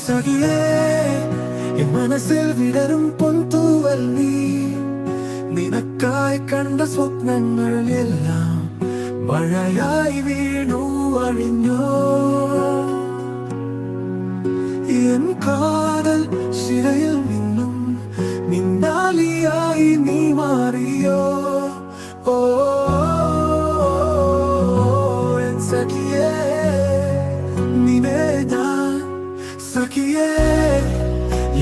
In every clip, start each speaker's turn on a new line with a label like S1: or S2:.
S1: സഖിയേ N മനസ്സിൽ വിടരും പൊൻതൂവൽ നീ നിനക്കായി കണ്ട സ്വപ്നങ്ങൾ എല്ലാം മഴയായി വീണു അഴിഞ്ഞോ എൻ കാതൽ ശിരയിൽ നിന്നും മിന്നാലിയായി നീ മാറിയോ ഓ എൻ സഖിയേ നിന്നെ ഞാൻ സഖിയേ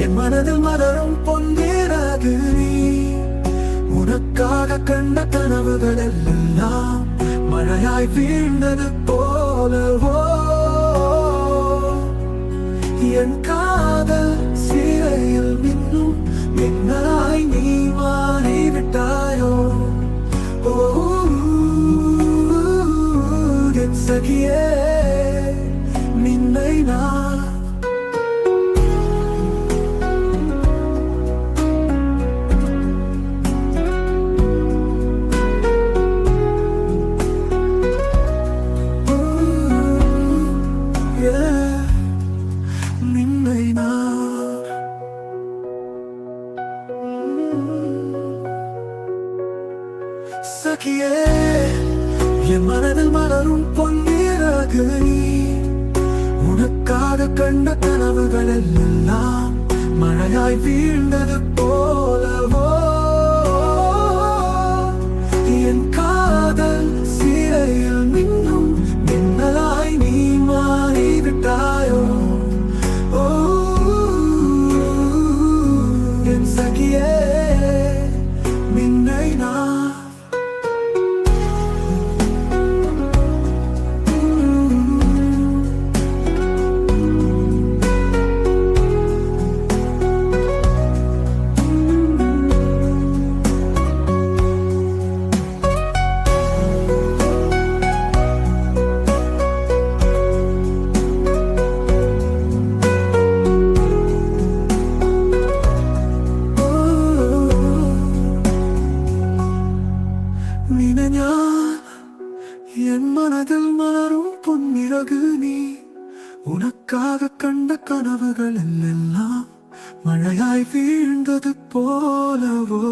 S1: என் மனதில் மலரும் பொன்னிறகு நீ உனக்காக கண்ட கனவுகள் எல்லாம் மழையாய் வீழ்ந்தது போலவோ என் காதல் சிறையில் மின்னும் மின்னலாய் நீ மாறிவிட்டாயோ ஓ என் சகியே நின்னை நான் சகியே என் மனதில் மலரும் பொன்னிறகு நீ உனக்காக கண்ட கனவுகள் எல்லாம் மழையாய் வீழ்ந்தது போலவோ என் காதல் சிறையில் மின்னும் மின்னலாய் நீ மாறிவிட்டாயோ ஓ என் சகியே நின்னை நான் നിന്നെ ഞാൻ എൻ മനതിൽ മലരും പൊന്നിറകു നീ ഉനക്കാക കണ്ട കനവുകളെല്ലാം മഴയായി വീഴ്ന്നത് പോലവോ